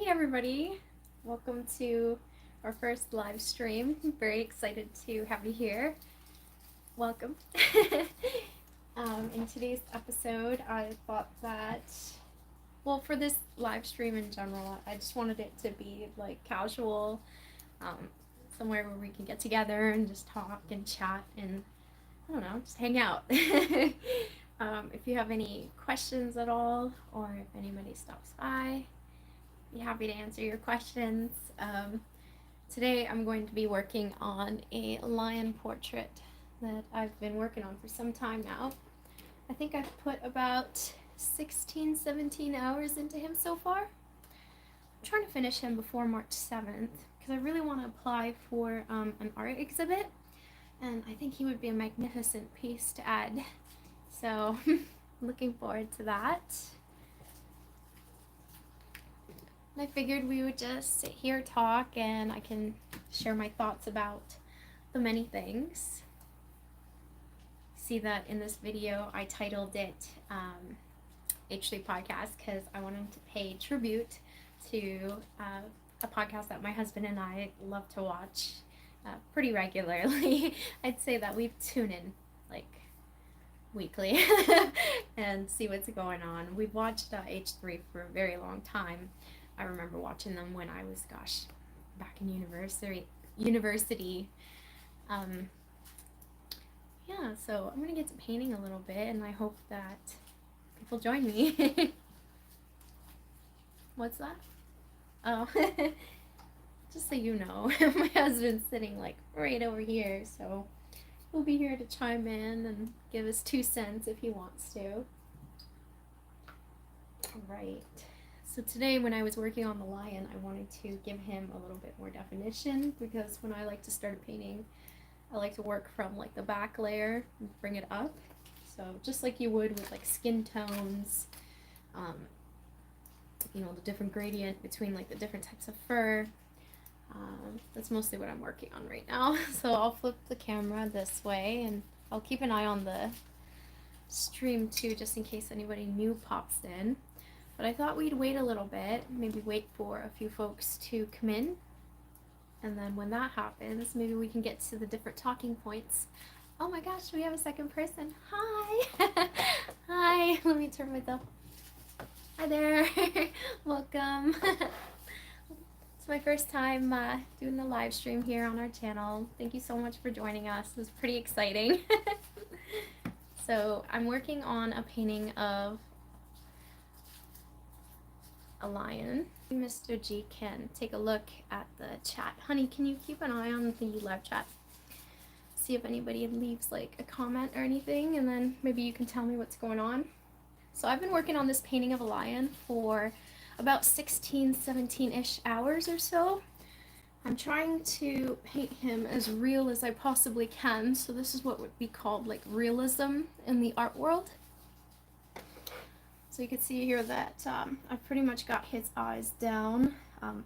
Hey everybody, welcome to our first live stream. I'm very excited to have you here. Welcome. In today's episode, I thought that, well, for this live stream in general, I just wanted it to be like casual, somewhere where we can get together and just talk and chat and, I don't know, just hang out. If you have any questions at all, or if anybody stops by, be happy to answer your questions. Today I'm going to be working on a lion portrait that I've been working on for some time now. I think I've put about 16-17 hours into him so far. I'm trying to finish him before March 7th because I really want to apply for an art exhibit, and I think he would be a magnificent piece to add. So looking forward to that. I figured we would just sit here, talk, and I can share my thoughts about the many things. See that in this video I titled it H3 Podcast because I wanted to pay tribute to a podcast that my husband and I love to watch pretty regularly. I'd say that we tune in like weekly and see what's going on. We've watched H3 for a very long time. I remember watching them when I was, back in university. Yeah, so I'm gonna get to painting a little bit, and I hope that people join me. What's that? Oh, just so you know, my husband's sitting like right over here, so he'll be here to chime in and give us 2 cents if he wants to. Right. So today when I was working on the lion, I wanted to give him a little bit more definition, because when I like to start a painting, I like to work from like the back layer and bring it up. So just like you would with like skin tones, you know, the different gradient between like the different types of fur. That's mostly what I'm working on right now. So I'll flip the camera this way, and I'll keep an eye on the stream too, just in case anybody new pops in. But I thought we'd wait a little bit, maybe wait for a few folks to come in, and then when that happens, maybe we can get to the different talking points. Oh my gosh, we have a second person. Hi! Hi! Let me turn myself. Hi there! Welcome! It's my first time doing the live stream here on our channel. Thank you so much for joining us. It was pretty exciting. So I'm working on a painting of a lion. Mr. G can take a look at the chat. Honey, can you keep an eye on the live chat? See if anybody leaves like a comment or anything, and then maybe you can tell me what's going on. So I've been working on this painting of a lion for about 16-17-ish hours or so. I'm trying to paint him as real as I possibly can, so this is what would be called like realism in the art world. So you can see here that I've pretty much got his eyes down.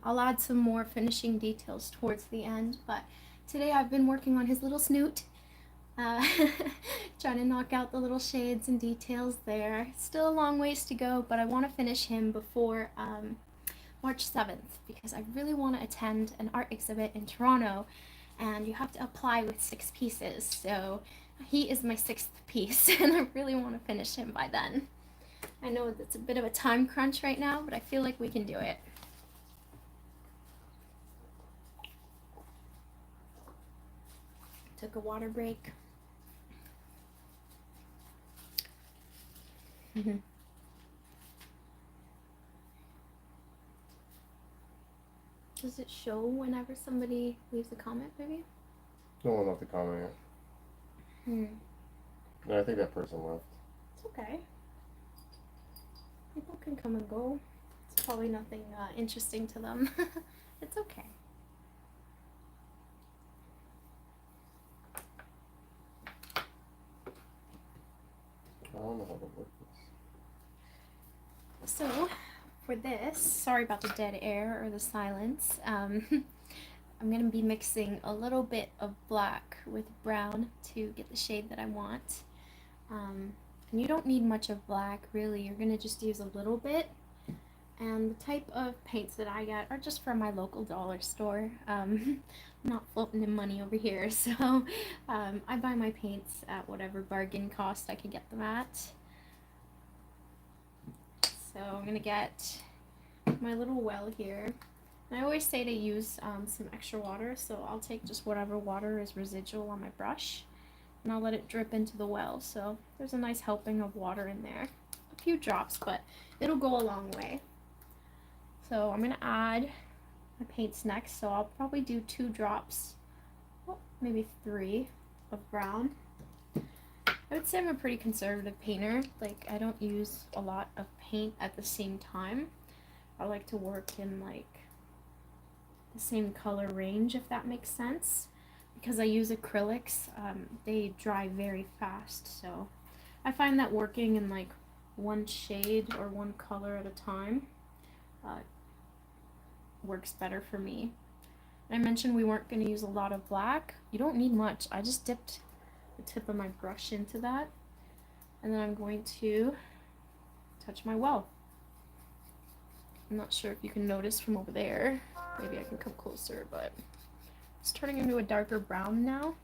I'll add some more finishing details towards the end, but today I've been working on his little snoot, trying to knock out the little shades and details there. Still a long ways to go, but I want to finish him before March 7th, because I really want to attend an art exhibit in Toronto, and you have to apply with 6 pieces, so he is my 6th piece, and I really want to finish him by then. I know it's a bit of a time crunch right now, but I feel like we can do it. Took a water break. Does it show whenever somebody leaves a comment, maybe? No one left a comment yet. No, I think that person left. It's okay. People can come and go. It's probably nothing interesting to them. It's okay. I don't know how to work this. So, for this, sorry about the dead air or the silence, I'm going to be mixing a little bit of black with brown to get the shade that I want. And you don't need much of black, really. You're going to just use a little bit, And the type of paints that I get are just from my local dollar store. I'm not floating in money over here, so I buy my paints at whatever bargain cost I can get them at. So I'm gonna get my little well here. And I always say to use some extra water, so I'll take just whatever water is residual on my brush and I'll let it drip into the well. So there's a nice helping of water in there. A few drops, but it'll go a long way. So I'm gonna add my paints next, so I'll probably do 2 drops, well, maybe 3 of brown. I would say I'm a pretty conservative painter. Like, I don't use a lot of paint at the same time. I like to work in like the same color range, if that makes sense. Because I use acrylics, they dry very fast, so I find that working in like one shade or one color at a time works better for me. I mentioned we weren't going to use a lot of black. You don't need much. I just dipped the tip of my brush into that, and then I'm going to touch my well. I'm not sure if you can notice from over there. Maybe I can come closer, but it's turning into a darker brown now.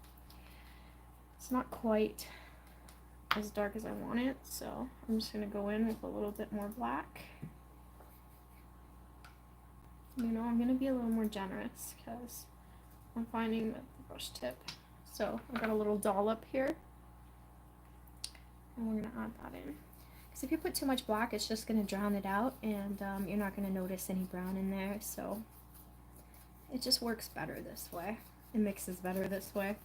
It's not quite as dark as I want it, so I'm just going to go in with a little bit more black. You know, I'm going to be a little more generous because I'm finding that the brush tip. So I've got a little dollop here, and we're going to add that in. Because if you put too much black, it's just going to drown it out, and you're not going to notice any brown in there. So it just works better this way. It mixes better this way.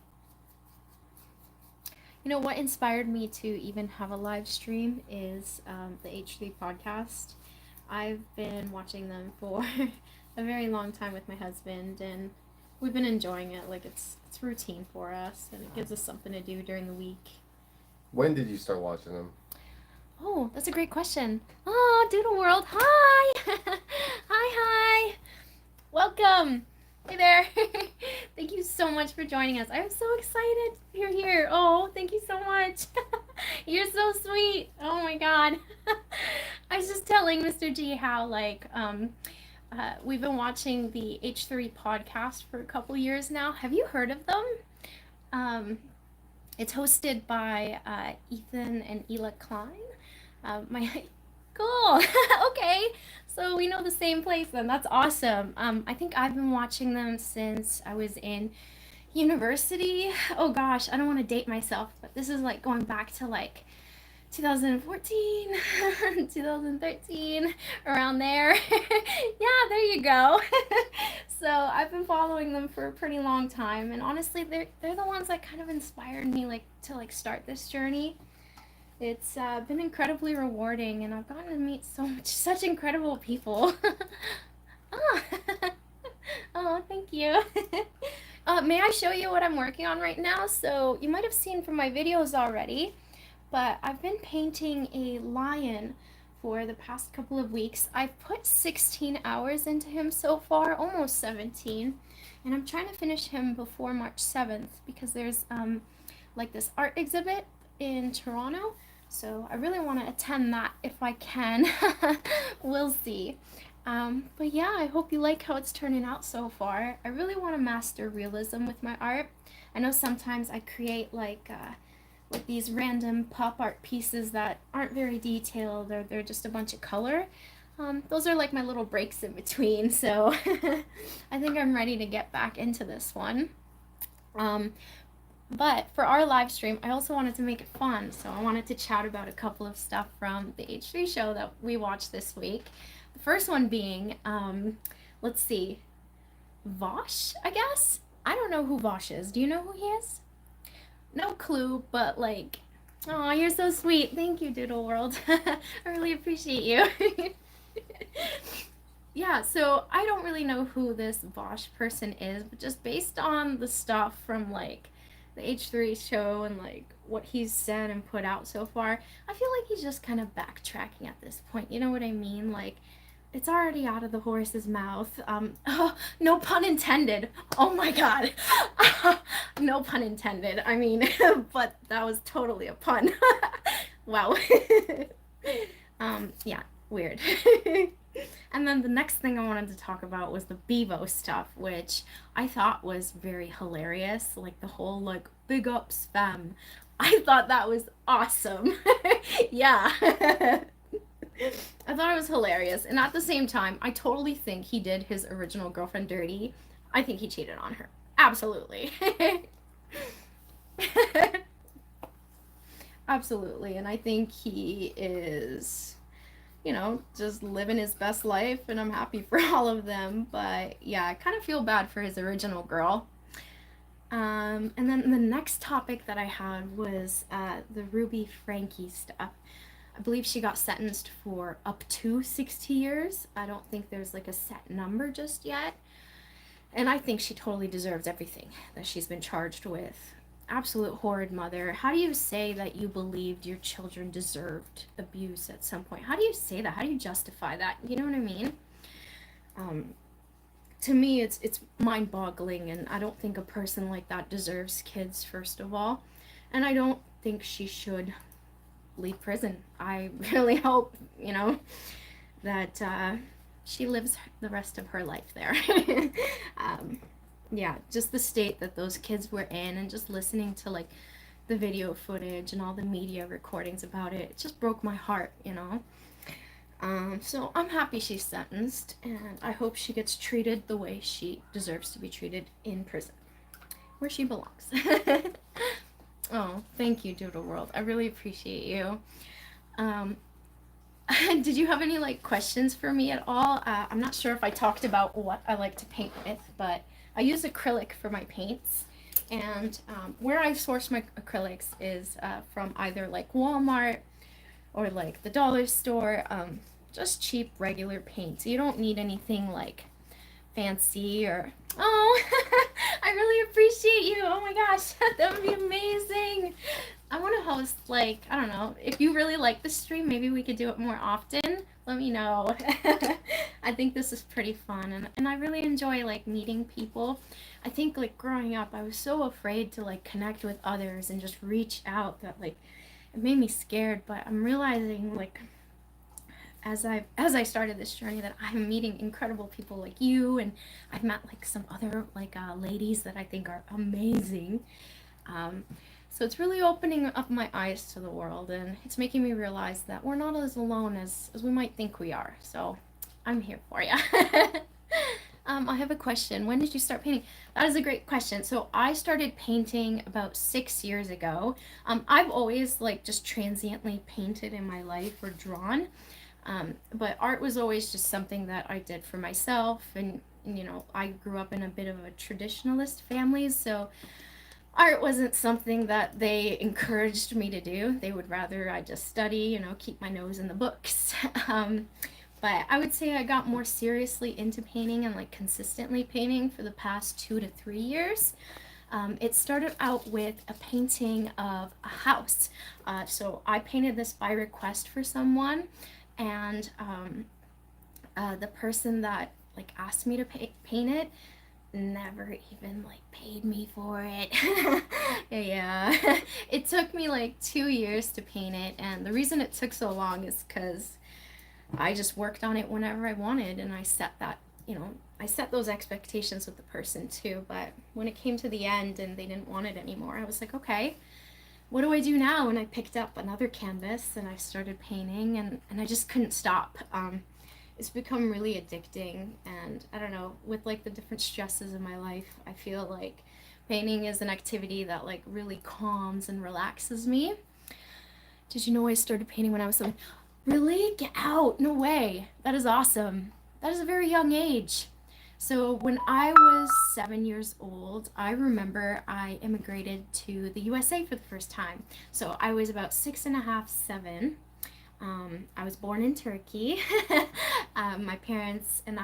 You know, what inspired me to even have a live stream is the H3 podcast. I've been watching them for a very long time with my husband, and we've been enjoying it. Like, it's routine for us, and it gives us something to do during the week. When did you start watching them? Oh, that's a great question. Oh, Doodle World, hi! Hi! Welcome! Hey there! Thank you so much for joining us. I'm so excited you're here. Oh, thank you so much. You're so sweet. Oh my god. I was just telling Mr. G how, like, we've been watching the H3 podcast for a couple years now. Have you heard of them? It's hosted by Ethan and Ela Klein. Cool. Okay, so we know the same place then. That's awesome. I think I've been watching them since I was in university. Oh gosh, I don't want to date myself, but this is like going back to like 2014, 2013, around there. Yeah, there you go. So I've been following them for a pretty long time, and honestly, they're the ones that kind of inspired me to start this journey. It's been incredibly rewarding, and I've gotten to meet such incredible people. Oh. Oh, thank you. May I show you what I'm working on right now? So you might have seen from my videos already, but I've been painting a lion for the past couple of weeks. I've put 16 hours into him so far, almost 17, and I'm trying to finish him before March 7th because there's like this art exhibit in Toronto, so I really want to attend that if I can. We'll see. But yeah, I hope you like how it's turning out so far. I really want to master realism with my art. I know sometimes I create like these random pop art pieces that aren't very detailed, or they're just a bunch of color. Those are like my little breaks in between, so I think I'm ready to get back into this one. But for our live stream, I also wanted to make it fun, so I wanted to chat about a couple of stuff from the H3 show that we watched this week. The first one being, let's see, Vaush, I guess? I don't know who Vaush is. Do you know who he is? No clue, but like, oh, you're so sweet. Thank you, Doodle World. I really appreciate you. Yeah, so I don't really know who this Vaush person is, but just based on the stuff from like the H3 show and like what he's said and put out so far, I feel like he's just kind of backtracking at this point. You know what I mean? Like, it's already out of the horse's mouth. Oh, no pun intended. Oh my god. No pun intended. I mean, but that was totally a pun. Wow. Yeah, weird. And then the next thing I wanted to talk about was the Beavo stuff, which I thought was very hilarious. Like the whole like big ups fam. I thought that was awesome. Yeah. I thought it was hilarious. And at the same time, I totally think he did his original girlfriend dirty. I think he cheated on her. Absolutely. Absolutely. And I think he is, you know, just living his best life, and I'm happy for all of them. But yeah, I kind of feel bad for his original girl. And then the next topic that I had was the Ruby Franke stuff. I believe she got sentenced for up to 60 years. I don't think there's like a set number just yet. And I think she totally deserves everything that she's been charged with. Absolute horrid mother. How do you say that you believed your children deserved abuse at some point? How do you say that? How do you justify that? You know what I mean? To me, it's mind-boggling, and I don't think a person like that deserves kids, first of all. And I don't think she should leave prison. I really hope, you know, that she lives the rest of her life there. Yeah, just the state that those kids were in, and just listening to like the video footage and all the media recordings about it, it just broke my heart, you know. So I'm happy she's sentenced, and I hope she gets treated the way she deserves to be treated in prison, where she belongs. Oh, thank you, Doodle World. I really appreciate you. Did you have any like questions for me at all? I'm not sure if I talked about what I like to paint with, but I use acrylic for my paints, and where I source my acrylics is from either like Walmart or like the dollar store. Just cheap regular paints. You don't need anything like fancy or oh. I really appreciate you. Oh my gosh, that would be amazing. I want to host, like, I don't know, if you really like the stream, maybe we could do it more often. Let me know. I think this is pretty fun, and I really enjoy like meeting people. I think like growing up, I was so afraid to like connect with others and just reach out that like it made me scared, but I'm realizing like as I started this journey that I'm meeting incredible people like you, and I've met like some other like ladies that I think are amazing. Um, so it's really opening up my eyes to the world, and it's making me realize that we're not as alone as we might think we are. So I'm here for you. I have a question. When did you start painting? That is a great question. So I started painting about 6 years ago. I've always like just transiently painted in my life or drawn. But art was always just something that I did for myself, and you know, I grew up in a bit of a traditionalist family, so art wasn't something that they encouraged me to do. They would rather I just study, you know, keep my nose in the books. But I would say I got more seriously into painting and like consistently painting for the past 2 to 3 years. It started out with a painting of a house. So I painted this by request for someone, and the person that like asked me to paint it never even like paid me for it. Yeah. It took me like 2 years to paint it, and the reason it took so long is because I just worked on it whenever I wanted, and I set that, you know, I set those expectations with the person too. But when it came to the end and they didn't want it anymore, I was like, okay, what do I do now? And I picked up another canvas and I started painting, and I just couldn't stop. It's become really addicting, and I don't know, with like the different stresses in my life, I feel like painting is an activity that like really calms and relaxes me. Did you know I started painting when I was 7? Really? Get out. No way. That is awesome. That is a very young age. So when I was 7 years old, I remember I immigrated to the USA for the first time. So I was about 6.5, 7. I was born in Turkey. My parents and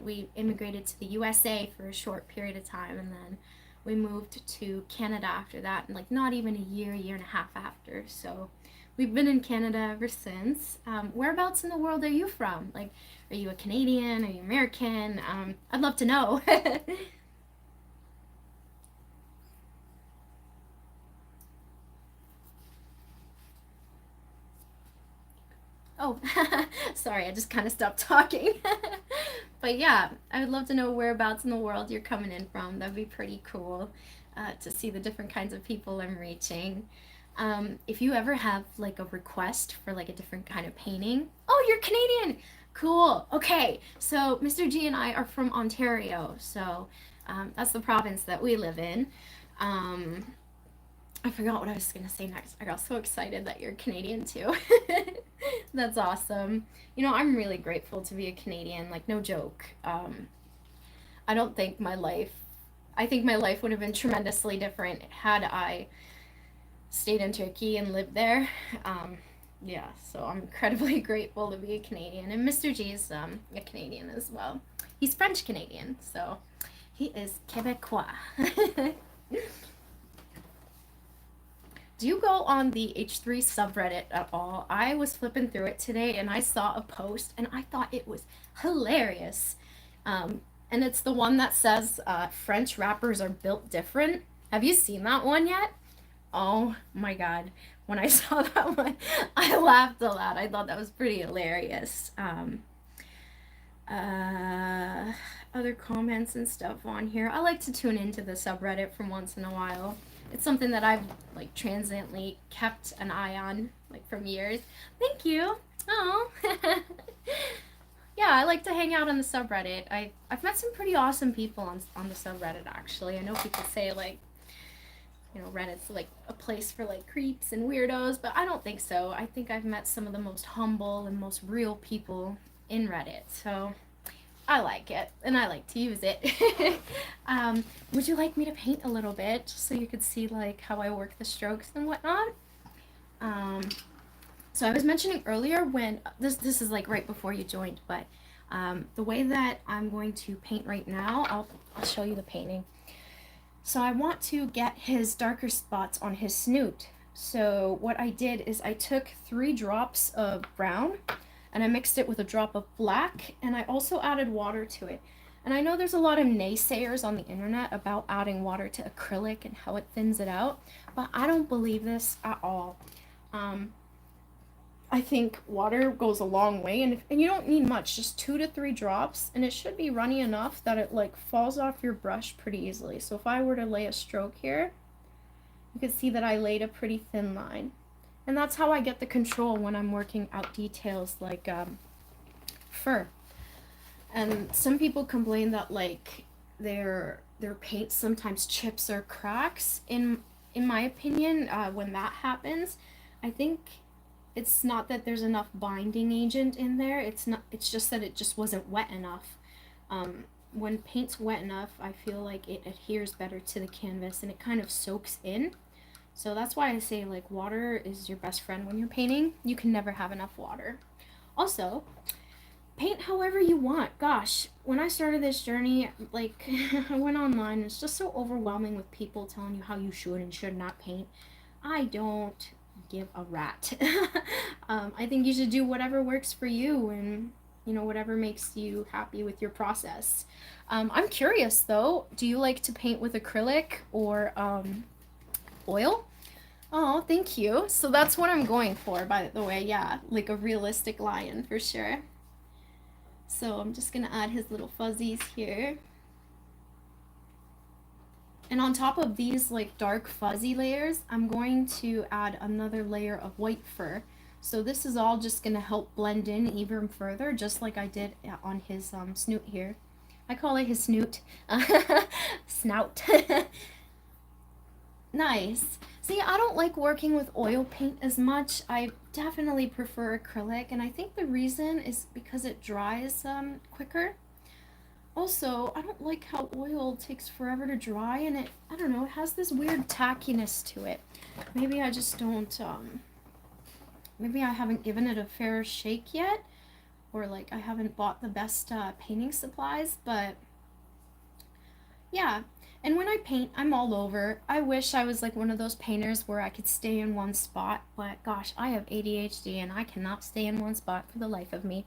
we immigrated to the USA for a short period of time, and then we moved to Canada after that, and like not even a year and a half after. So we've been in Canada ever since. Whereabouts in the world are you from? Like, are you a Canadian? Are you American? I'd love to know. Oh, sorry, I just kind of stopped talking. But yeah, I would love to know whereabouts in the world you're coming in from. That'd be pretty cool to see the different kinds of people I'm reaching. If you ever have like a request for like a different kind of painting, oh, you're Canadian. Cool. Okay, so Mr. G and I are from Ontario, so that's the province that we live in. Um, I forgot what I was gonna say next. I got so excited that you're Canadian too. That's awesome. You know, I'm really grateful to be a Canadian, like, no joke. I don't think my life, I think my life would have been tremendously different had I stayed in Turkey and lived there. Yeah, so I'm incredibly grateful to be a Canadian. And Mr. G is a Canadian as well. He's French Canadian, so he is Quebecois. Do you go on the H3 subreddit at all? I was flipping through it today and I saw a post and I thought it was hilarious. And it's the one that says French rappers are built different. Have you seen that one yet? Oh my god. When I saw that one, I laughed a lot. I thought that was pretty hilarious. Other comments and stuff on here. I like to tune into the subreddit from once in a while. It's something that I've like transiently kept an eye on like from years. Thank you. Oh. Yeah, I like to hang out on the subreddit. I've met some pretty awesome people on the subreddit actually. I know people say like, you know, Reddit's like a place for like creeps and weirdos, but I don't think so. I think I've met some of the most humble and most real people in Reddit. So I like it, and I like to use it. Would you like me to paint a little bit, just so you could see like how I work the strokes and whatnot? So I was mentioning earlier when this is like right before you joined, but the way that I'm going to paint right now, I'll show you the painting. So I want to get his darker spots on his snoot. So what I did is I took 3 drops of brown and I mixed it with a drop of black, and I also added water to it. And I know there's a lot of naysayers on the internet about adding water to acrylic and how it thins it out, but I don't believe this at all. I think water goes a long way, and you don't need much, just 2 to 3 drops, and it should be runny enough that it like falls off your brush pretty easily. So if I were to lay a stroke here, you can see that I laid a pretty thin line. And that's how I get the control when I'm working out details like fur. And some people complain that like their paint sometimes chips or cracks. In my opinion, when that happens, I think it's not that there's enough binding agent in there. It's just that it just wasn't wet enough. When paint's wet enough, I feel like it adheres better to the canvas and it kind of soaks in. So that's why I say like water is your best friend when you're painting. You can never have enough water. Also, paint however you want. Gosh, when I started this journey, like I went online, it's just so overwhelming with people telling you how you should and should not paint. I don't give a rat. I think you should do whatever works for you and, you know, whatever makes you happy with your process. I'm curious though, do you like to paint with acrylic or oil? Oh, thank you. So that's what I'm going for, by the way. Yeah, like a realistic lion for sure. So I'm just gonna add his little fuzzies here. And on top of these like dark fuzzy layers, I'm going to add another layer of white fur. So this is all just gonna help blend in even further, just like I did on his snoot here. I call it his snoot. Snout. Nice. See, I don't like working with oil paint as much. I definitely prefer acrylic, and I think the reason is because it dries quicker. Also, I don't like how oil takes forever to dry, and I don't know, it has this weird tackiness to it. Maybe I just don't, maybe I haven't given it a fair shake yet, or like I haven't bought the best painting supplies, but yeah. And when I paint, I'm all over. I wish I was like one of those painters where I could stay in one spot, but gosh, I have ADHD and I cannot stay in one spot for the life of me.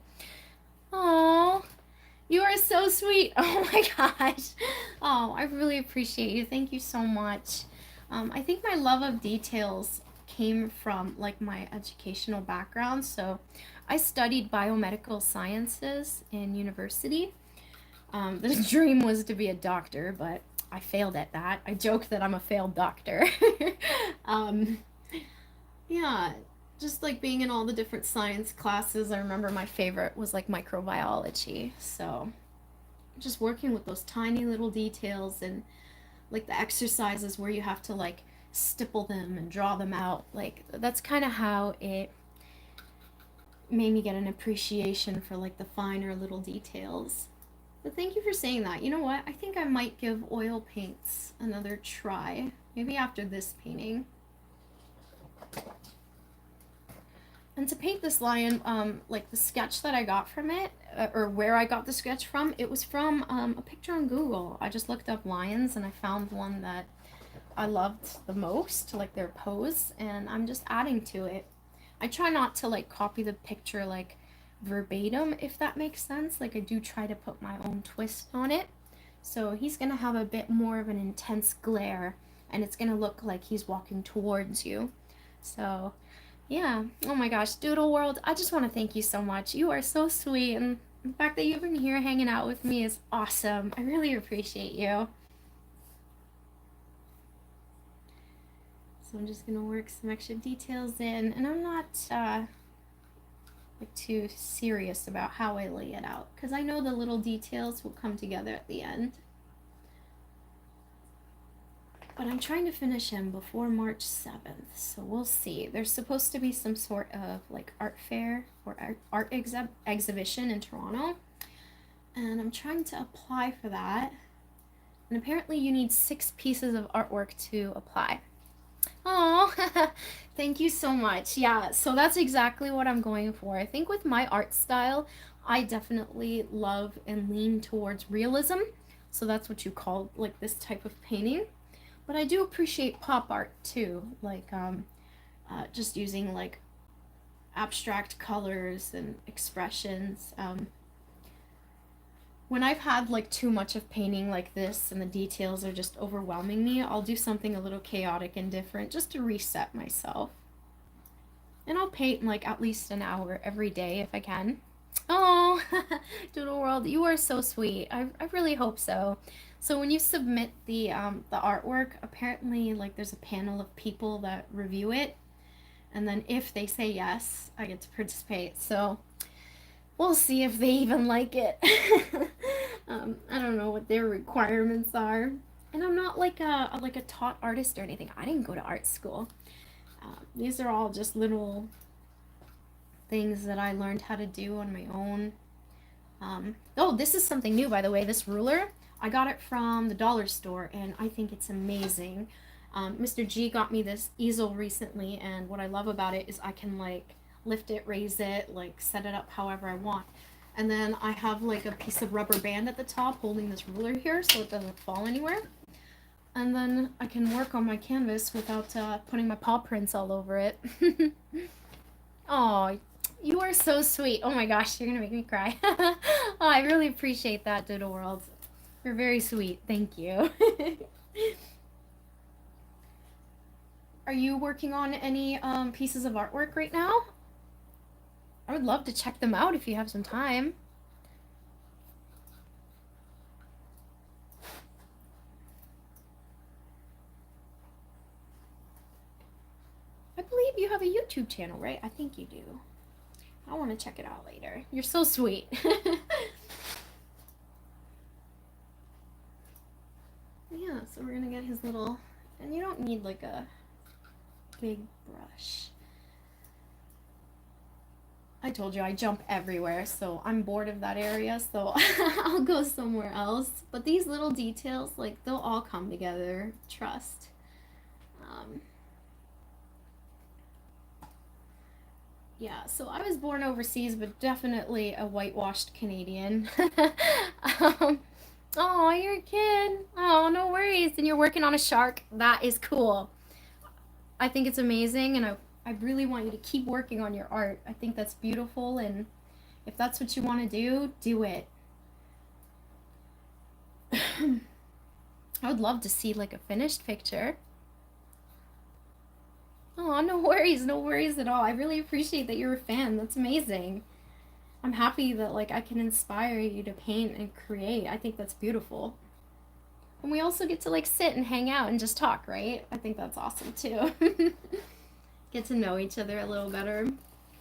Oh, you are so sweet. Oh my gosh. Oh, I really appreciate you. Thank you so much. I think my love of details came from like my educational background. So I studied biomedical sciences in university. The dream was to be a doctor, but I failed at that. I joke that I'm a failed doctor. um, yeah, just like being in all the different science classes, I remember my favorite was like microbiology. So just working with those tiny little details and like the exercises where you have to like stipple them and draw them out, like that's kind of how it made me get an appreciation for like the finer little details. But thank you for saying that. You know what? I think I might give oil paints another try. Maybe after this painting. And to paint this lion, like the sketch that I got from it, or where I got the sketch from, it was from a picture on Google. I just looked up lions and I found one that I loved the most, like their pose, and I'm just adding to it. I try not to like copy the picture like verbatim, if that makes sense. Like I do try to put my own twist on it. So he's gonna have a bit more of an intense glare and it's gonna look like he's walking towards you. So yeah, oh my gosh, Doodle World, I just want to thank you so much. You are so sweet, and the fact that you've been here hanging out with me is awesome. I really appreciate you. So I'm just gonna work some extra details in, and I'm not like too serious about how I lay it out, because I know the little details will come together at the end. But I'm trying to finish him before March 7th, so we'll see. There's supposed to be some sort of like art fair or art exhibition in Toronto, and I'm trying to apply for that. And apparently you need 6 pieces of artwork to apply. Oh, thank you so much. Yeah, so that's exactly what I'm going for. I think with my art style, I definitely love and lean towards realism. So that's what you call like this type of painting. But I do appreciate pop art too, like just using like abstract colors and expressions. When I've had like too much of painting like this and the details are just overwhelming me, I'll do something a little chaotic and different just to reset myself. And I'll paint like at least an hour every day if I can. Oh, Doodle World, you are so sweet. I really hope so. So when you submit the artwork, apparently like there's a panel of people that review it, and then if they say yes, I get to participate. So we'll see if they even like it. I don't know what their requirements are, and I'm not like a taught artist or anything. I didn't go to art school. These are all just little things that I learned how to do on my own. Oh, this is something new, by the way. This ruler, I got it from the dollar store, and I think it's amazing. Mr. G got me this easel recently, and what I love about it is I can like lift it, raise it, like set it up however I want. And then I have like a piece of rubber band at the top holding this ruler here so it doesn't fall anywhere. And then I can work on my canvas without putting my paw prints all over it. Oh, you are so sweet. Oh my gosh, you're gonna make me cry. Oh, I really appreciate that, Doodle World. You're very sweet. Thank you. Are you working on any pieces of artwork right now? I would love to check them out if you have some time. I believe you have a YouTube channel, right? I think you do. I want to check it out later. You're so sweet. Yeah, so we're gonna get his little, and you don't need like a big brush. I told you I jump everywhere, so I'm bored of that area, so I'll go somewhere else. But these little details, like, they'll all come together. Trust. Yeah, so I was born overseas, but definitely a whitewashed Canadian. Oh, you're a kid. Oh, no worries. And you're working on a shark. That is cool. I think it's amazing, and I really want you to keep working on your art. I think that's beautiful, and if that's what you want to do it. I would love to see like a finished picture. Oh, no worries at all. I really appreciate that you're a fan. That's amazing. I'm happy that like I can inspire you to paint and create. I think that's beautiful. And we also get to like sit and hang out and just talk, right? I think that's awesome too. Get to know each other a little better.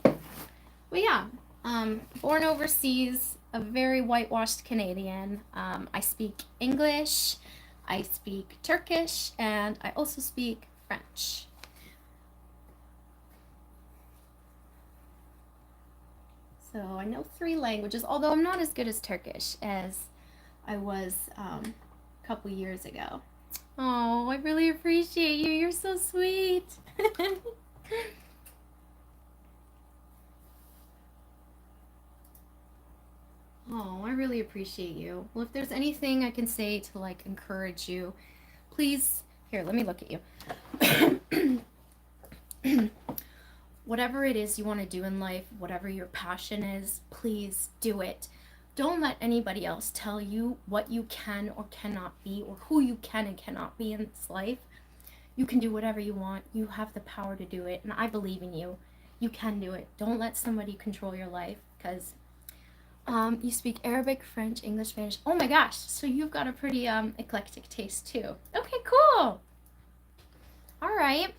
But yeah, born overseas, a very whitewashed Canadian. I speak English, I speak Turkish, and I also speak French. So I know 3 languages, although I'm not as good as Turkish as I was a couple years ago. Oh, I really appreciate you. You're so sweet. Oh, I really appreciate you. Well, if there's anything I can say to like encourage you, please, here, let me look at you. Whatever it is you want to do in life, whatever your passion is, please do it. Don't let anybody else tell you what you can or cannot be or who you can and cannot be in this life. You can do whatever you want. You have the power to do it, and I believe in you. You can do it. Don't let somebody control your life because you speak Arabic, French, English, Spanish. Oh my gosh, so you've got a pretty eclectic taste too. Okay, cool. All right.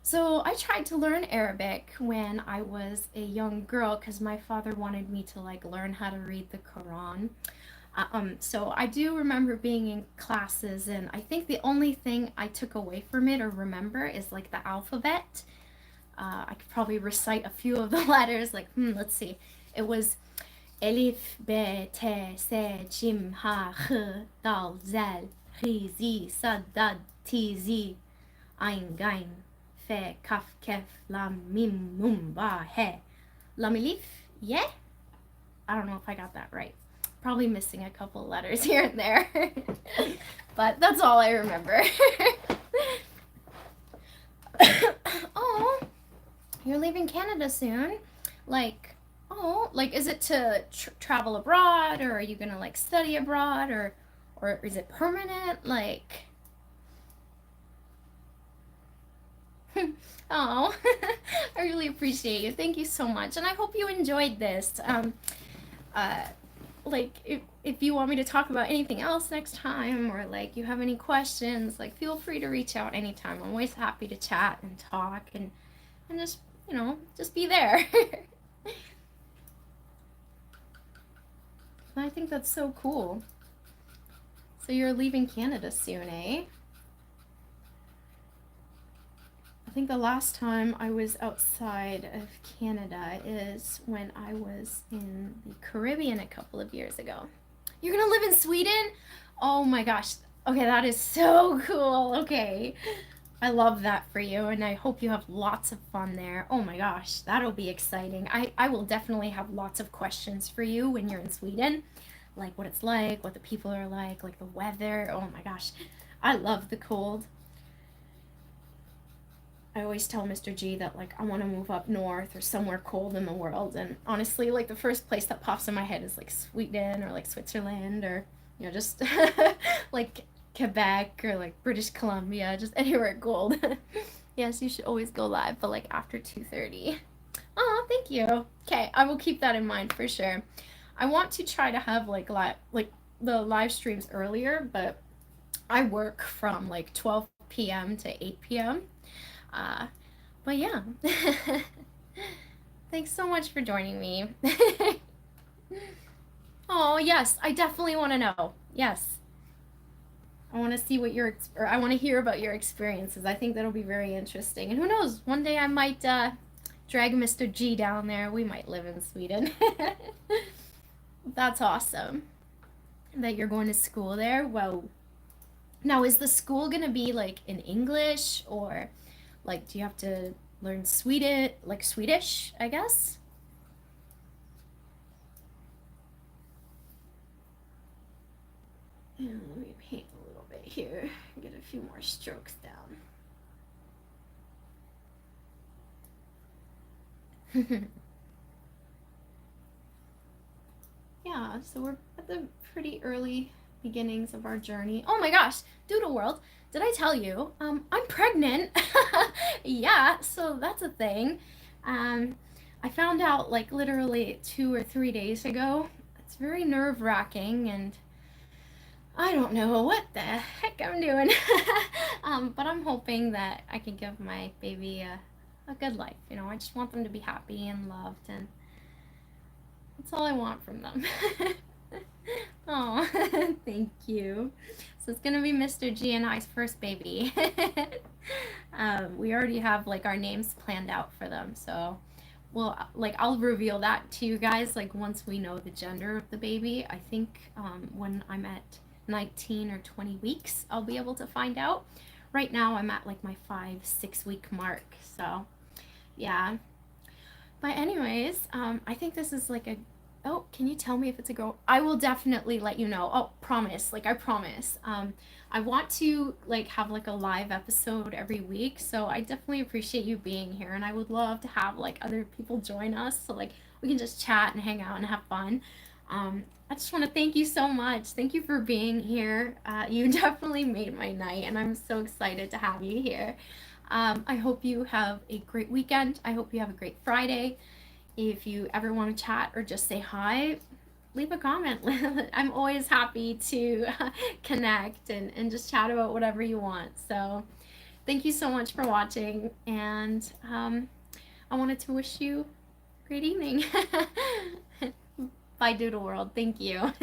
So I tried to learn Arabic when I was a young girl because my father wanted me to like learn how to read the Quran. So I do remember being in classes, and I think the only thing I took away from it or remember is like the alphabet. I could probably recite a few of the letters. Like, let's see. It was Elif, B, T, S, Jim, Ha, H, Dal, Zal, Ri, Z, Sad, Dad, T, Z, Ain, Gain, Fe, Kaf, Kef, Lam, Mim, Mum, Ba, He. Lamilif? Yeah? I don't know if I got that right. Probably missing a couple letters here and there. But that's all I remember. Oh, you're leaving Canada soon. Like, oh, like is it to travel abroad, or are you gonna like study abroad, or is it permanent? Like, oh, I really appreciate you. Thank you so much, and I hope you enjoyed this. Uh, like if you want me to talk about anything else next time, or like you have any questions, like feel free to reach out anytime. I'm always happy to chat and talk and just just be there. I think that's so cool. So you're leaving Canada soon, eh? I think the last time I was outside of Canada is when I was in the Caribbean a couple of years ago. You're gonna live in Sweden? Oh my gosh. Okay, that is so cool. Okay. I love that for you, and I hope you have lots of fun there. Oh my gosh, that'll be exciting. I will definitely have lots of questions for you when you're in Sweden. Like what it's like, what the people are like the weather. Oh my gosh. I love the cold. I always tell Mr. G that like I want to move up north or somewhere cold in the world, and honestly like the first place that pops in my head is like Sweden or like Switzerland, or just like Quebec or like British Columbia, just anywhere cold. Yes, you should always go live, but like after 2:30. Oh, thank you. Okay, I will keep that in mind for sure. I want to try to have like the live streams earlier, but I work from like 12 p.m. to 8 p.m. Uh, but yeah. Thanks so much for joining me. Oh, yes, I definitely want to know. Yes. I want to see what or I want to hear about your experiences. I think that'll be very interesting. And who knows, one day I might drag Mr. G down there. We might live in Sweden. That's awesome that you're going to school there. Whoa. Now, is the school going to be like in English, or like do you have to learn Swedish, I guess? And let me paint a little bit here, get a few more strokes down. Yeah, so we're at the pretty early beginnings of our journey. Oh my gosh, Doodle World, did I tell you? I'm pregnant. Yeah, so that's a thing. I found out like literally 2 or 3 days ago. It's very nerve-wracking, and I don't know what the heck I'm doing. But I'm hoping that I can give my baby a good life. You know, I just want them to be happy and loved, and that's all I want from them. Oh, thank you. So it's gonna be Mr. G and I's first baby. We already have like our names planned out for them, so I'll reveal that to you guys like once we know the gender of the baby. I think when I'm at 19 or 20 weeks, I'll be able to find out. Right now, I'm at like my 5-6 week mark, so yeah. But anyways, I think this is like a. Oh, can you tell me if it's a girl? I will definitely let you know. Oh, promise. Like, I promise. I want to, like, have, like, a live episode every week, so I definitely appreciate you being here, and I would love to have, like, other people join us, so, like, we can just chat and hang out and have fun. I just want to thank you so much. Thank you for being here. You definitely made my night, and I'm so excited to have you here. I hope you have a great weekend. I hope you have a great Friday. If you ever want to chat or just say hi, leave a comment. I'm always happy to connect and just chat about whatever you want. So thank you so much for watching, and I wanted to wish you a great evening. Bye, Doodle World. Thank you.